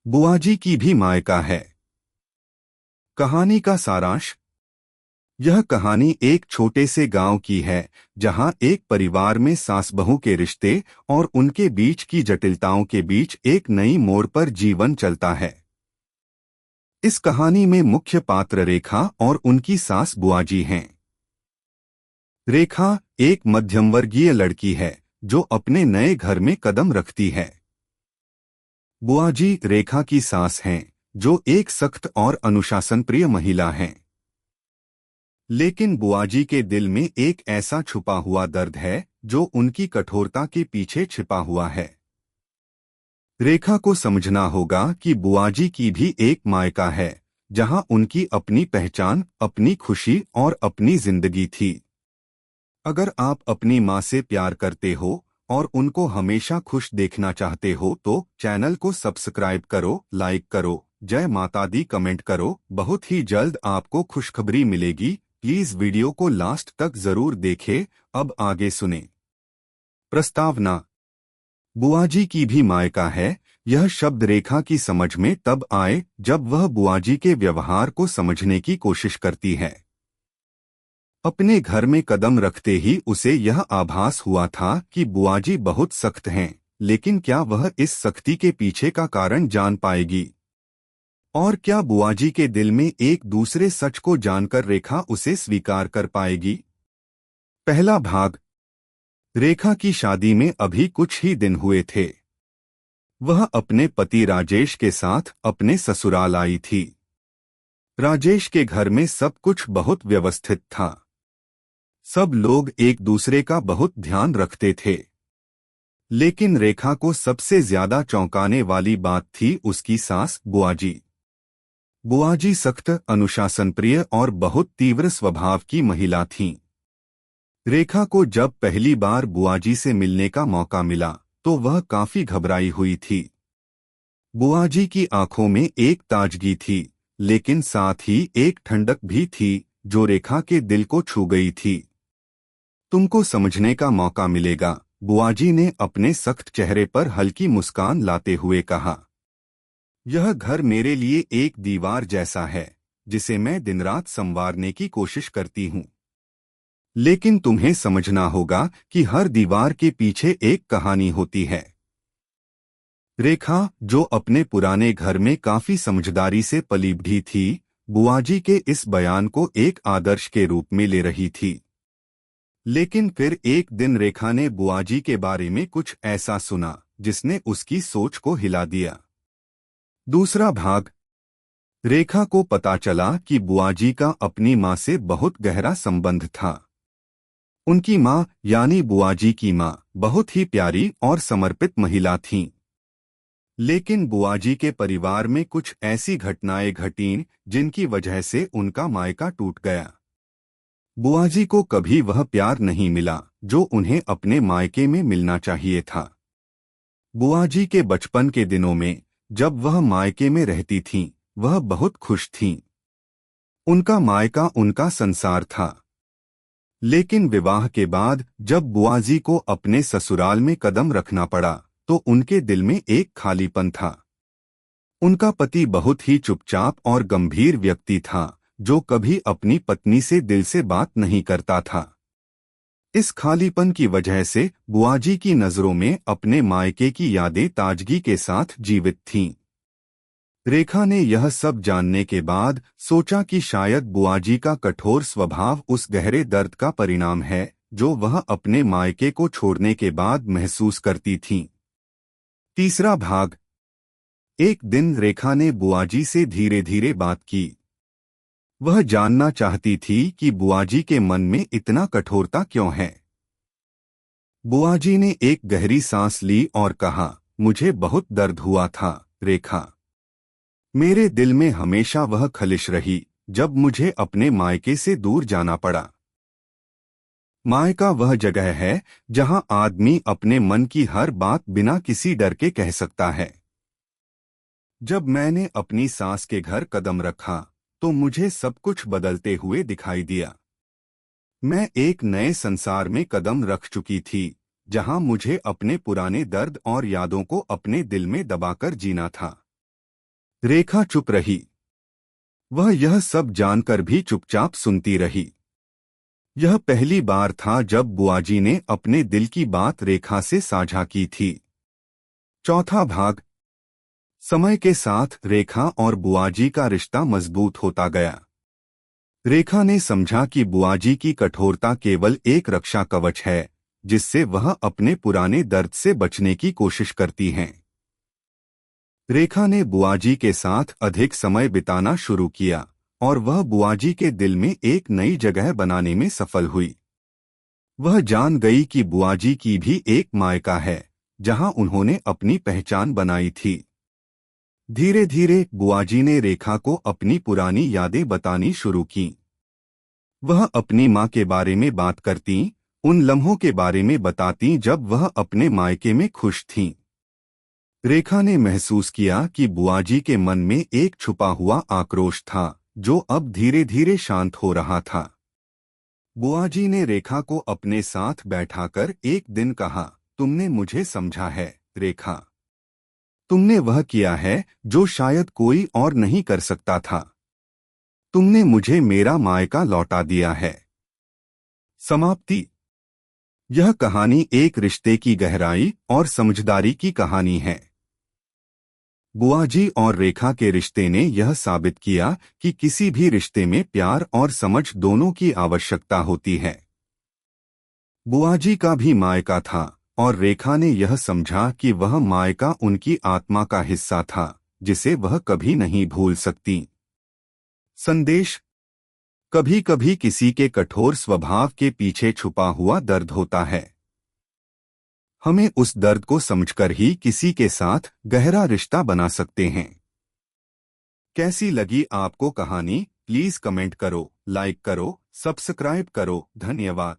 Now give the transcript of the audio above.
बुआजी की भी मायका है। कहानी का सारांश। यह कहानी एक छोटे से गांव की है जहां एक परिवार में सास बहू के रिश्ते और उनके बीच की जटिलताओं के बीच एक नई मोड़ पर जीवन चलता है। इस कहानी में मुख्य पात्र रेखा और उनकी सास बुआजी हैं। रेखा एक मध्यमवर्गीय लड़की है जो अपने नए घर में कदम रखती है। बुआजी रेखा की सास हैं जो एक सख्त और अनुशासन प्रिय महिला हैं। लेकिन बुआजी के दिल में एक ऐसा छुपा हुआ दर्द है जो उनकी कठोरता के पीछे छिपा हुआ है। रेखा को समझना होगा कि बुआजी की भी एक मायका है जहां उनकी अपनी पहचान, अपनी खुशी और अपनी जिंदगी थी। अगर आप अपनी मां से प्यार करते हो और उनको हमेशा खुश देखना चाहते हो तो चैनल को सब्सक्राइब करो, लाइक करो, जय माता दी कमेंट करो। बहुत ही जल्द आपको खुशखबरी मिलेगी। प्लीज वीडियो को लास्ट तक जरूर देखें। अब आगे सुने। प्रस्तावना। बुआजी की भी मायका है। यह शब्द रेखा की समझ में तब आए जब वह बुआजी के व्यवहार को समझने की कोशिश करती है। अपने घर में कदम रखते ही उसे यह आभास हुआ था कि बुआजी बहुत सख्त हैं, लेकिन क्या वह इस सख्ती के पीछे का कारण जान पाएगी? और क्या बुआजी के दिल में एक दूसरे सच को जानकर रेखा उसे स्वीकार कर पाएगी? पहला भाग। रेखा की शादी में अभी कुछ ही दिन हुए थे। वह अपने पति राजेश के साथ अपने ससुराल आई थी। राजेश के घर में सब कुछ बहुत व्यवस्थित था। सब लोग एक दूसरे का बहुत ध्यान रखते थे। लेकिन रेखा को सबसे ज्यादा चौंकाने वाली बात थी उसकी सास बुआजी। बुआजी सख्त, अनुशासन प्रिय और बहुत तीव्र स्वभाव की महिला थीं। रेखा को जब पहली बार बुआजी से मिलने का मौका मिला तो वह काफी घबराई हुई थी। बुआजी की आंखों में एक ताजगी थी, लेकिन साथ ही एक ठंडक भी थी जो रेखा के दिल को छू गई थी। तुमको समझने का मौका मिलेगा, बुआजी ने अपने सख्त चेहरे पर हल्की मुस्कान लाते हुए कहा। यह घर मेरे लिए एक दीवार जैसा है जिसे मैं दिन रात संवारने की कोशिश करती हूँ। लेकिन तुम्हें समझना होगा कि हर दीवार के पीछे एक कहानी होती है। रेखा, जो अपने पुराने घर में काफी समझदारी से पली बढ़ी थी, बुआजी के इस बयान को एक आदर्श के रूप में ले रही थी। लेकिन फिर एक दिन रेखा ने बुआजी के बारे में कुछ ऐसा सुना जिसने उसकी सोच को हिला दिया। दूसरा भाग। रेखा को पता चला कि बुआजी का अपनी मां से बहुत गहरा संबंध था। उनकी मां यानी बुआजी की मां बहुत ही प्यारी और समर्पित महिला थीं। लेकिन बुआजी के परिवार में कुछ ऐसी घटनाएं घटीं जिनकी वजह से उनका मायका टूट गया। बुआजी को कभी वह प्यार नहीं मिला जो उन्हें अपने मायके में मिलना चाहिए था। बुआजी के बचपन के दिनों में जब वह मायके में रहती थीं, वह बहुत खुश थीं। उनका मायका उनका संसार था। लेकिन विवाह के बाद जब बुआजी को अपने ससुराल में कदम रखना पड़ा तो उनके दिल में एक खालीपन था। उनका पति बहुत ही चुपचाप और गंभीर व्यक्ति था जो कभी अपनी पत्नी से दिल से बात नहीं करता था। इस खालीपन की वजह से बुआजी की नजरों में अपने मायके की यादें ताजगी के साथ जीवित थीं। रेखा ने यह सब जानने के बाद सोचा कि शायद बुआजी का कठोर स्वभाव उस गहरे दर्द का परिणाम है जो वह अपने मायके को छोड़ने के बाद महसूस करती थीं। तीसरा भाग। एक दिन रेखा ने बुआजी से धीरे धीरे बात की। वह जानना चाहती थी कि बुआजी के मन में इतना कठोरता क्यों है। बुआजी ने एक गहरी सांस ली और कहा, मुझे बहुत दर्द हुआ था रेखा। मेरे दिल में हमेशा वह खलिश रही जब मुझे अपने मायके से दूर जाना पड़ा। मायका वह जगह है जहां आदमी अपने मन की हर बात बिना किसी डर के कह सकता है। जब मैंने अपनी सास के घर कदम रखा तो मुझे सब कुछ बदलते हुए दिखाई दिया। मैं एक नए संसार में कदम रख चुकी थी जहां मुझे अपने पुराने दर्द और यादों को अपने दिल में दबाकर जीना था। रेखा चुप रही। वह यह सब जानकर भी चुपचाप सुनती रही। यह पहली बार था जब बुआजी ने अपने दिल की बात रेखा से साझा की थी। चौथा भाग। समय के साथ रेखा और बुआजी का रिश्ता मजबूत होता गया। रेखा ने समझा कि बुआजी की कठोरता केवल एक रक्षा कवच है, जिससे वह अपने पुराने दर्द से बचने की कोशिश करती हैं। रेखा ने बुआजी के साथ अधिक समय बिताना शुरू किया और वह बुआजी के दिल में एक नई जगह बनाने में सफल हुई। वह जान गई कि बुआजी की भी एक मायका है, जहां उन्होंने अपनी पहचान बनाई थी। धीरे धीरे बुआजी ने रेखा को अपनी पुरानी यादें बतानी शुरू की। वह अपनी माँ के बारे में बात करती, उन लम्हों के बारे में बताती जब वह अपने मायके में खुश थीं। रेखा ने महसूस किया कि बुआजी के मन में एक छुपा हुआ आक्रोश था, जो अब धीरे धीरे शांत हो रहा था। बुआजी ने रेखा को अपने साथ बैठाकर एक दिन कहा, तुमने मुझे समझा है रेखा। तुमने वह किया है जो शायद कोई और नहीं कर सकता था। तुमने मुझे मेरा मायका लौटा दिया है। समाप्ति। यह कहानी एक रिश्ते की गहराई और समझदारी की कहानी है। बुआजी और रेखा के रिश्ते ने यह साबित किया कि किसी भी रिश्ते में प्यार और समझ दोनों की आवश्यकता होती है। बुआजी का भी मायका था और रेखा ने यह समझा कि वह मायका उनकी आत्मा का हिस्सा था, जिसे वह कभी नहीं भूल सकती। संदेश। कभी कभी किसी के कठोर स्वभाव के पीछे छुपा हुआ दर्द होता है। हमें उस दर्द को समझकर ही किसी के साथ गहरा रिश्ता बना सकते हैं। कैसी लगी आपको कहानी? प्लीज कमेंट करो, लाइक करो, सब्सक्राइब करो। धन्यवाद।